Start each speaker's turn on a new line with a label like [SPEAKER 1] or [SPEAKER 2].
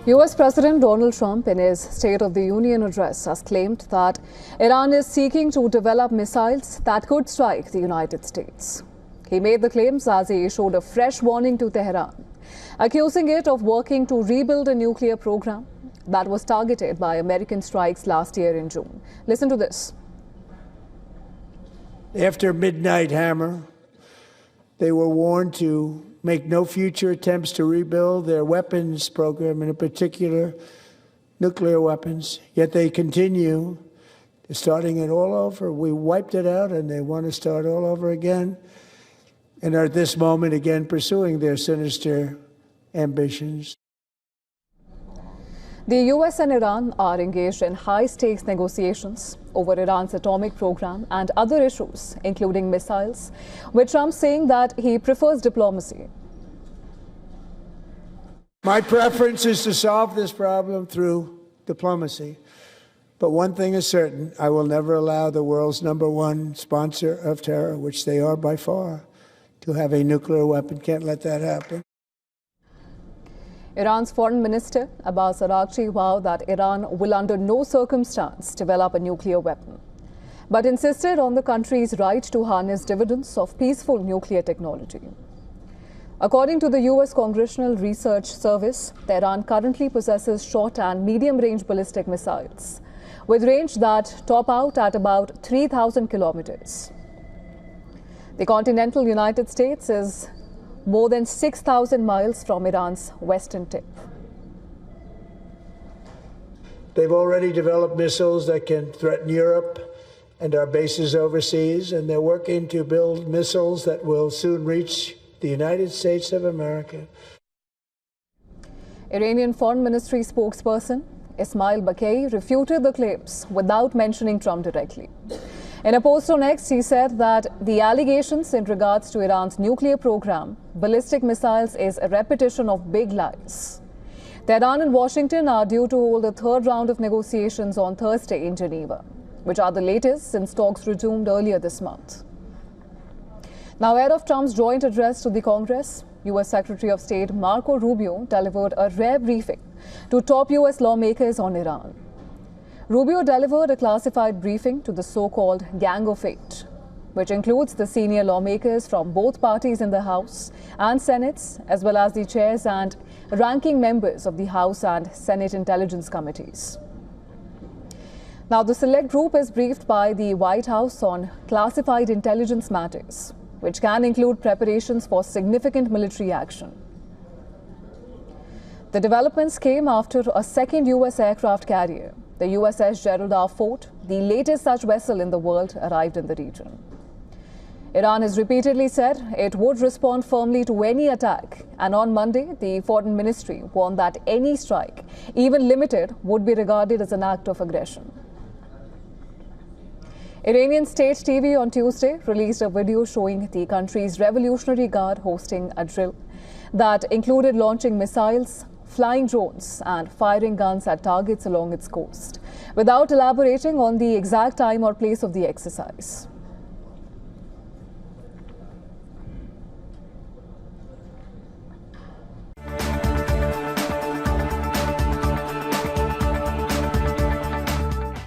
[SPEAKER 1] US President Donald Trump, in his State of the Union address, has claimed that Iran is seeking to develop missiles that could strike the United States. He made the claims as he issued a fresh warning to Tehran, accusing it of working to rebuild a nuclear program that was targeted by American strikes last year in June. Listen to this.
[SPEAKER 2] After Midnight Hammer, they were warned to make no future attempts to rebuild their weapons program, in particular nuclear weapons. Yet they continue, starting it all over. We wiped it out and they want to start all over again, and are at this moment again pursuing their sinister ambitions.
[SPEAKER 1] The US and Iran are engaged in high-stakes negotiations over Iran's atomic program and other issues, including missiles, with Trump saying that he prefers diplomacy.
[SPEAKER 2] My preference is to solve this problem through diplomacy. But one thing is certain, I will never allow the world's #1 sponsor of terror, which they are by far, to have a nuclear weapon. Can't let that happen.
[SPEAKER 1] Iran's foreign minister, Abbas Araghchi, vowed that Iran will under no circumstance develop a nuclear weapon, but insisted on the country's right to harness dividends of peaceful nuclear technology. According to the US Congressional Research Service, Tehran currently possesses short and medium-range ballistic missiles, with range that top out at about 3,000 kilometers. The continental United States is more than 6,000 miles from Iran's western tip.
[SPEAKER 2] They've already developed missiles that can threaten Europe and our bases overseas, and they're working to build missiles that will soon reach the United States of America.
[SPEAKER 1] Iranian Foreign Ministry spokesperson Ismail Baqei refuted the claims without mentioning Trump directly. In a post on X, he said that the allegations in regards to Iran's nuclear program, ballistic missiles, is a repetition of big lies. Tehran and Washington are due to hold a third round of negotiations on Thursday in Geneva, which are the latest since talks resumed earlier this month. Now, ahead of Trump's joint address to the Congress, US Secretary of State Marco Rubio delivered a rare briefing to top US lawmakers on Iran. Rubio delivered a classified briefing to the so-called Gang of Eight, which includes the senior lawmakers from both parties in the House and Senate, as well as the chairs and ranking members of the House and Senate Intelligence Committees. Now, the select group is briefed by the White House on classified intelligence matters, which can include preparations for significant military action. The developments came after a second US aircraft carrier, the USS Gerald R. Ford, the latest such vessel in the world, arrived in the region. Iran has repeatedly said it would respond firmly to any attack, and on Monday, the Foreign Ministry warned that any strike, even limited, would be regarded as an act of aggression. Iranian state TV on Tuesday released a video showing the country's Revolutionary Guard hosting a drill that included launching missiles, flying drones and firing guns at targets along its coast, without elaborating on the exact time or place of the exercise.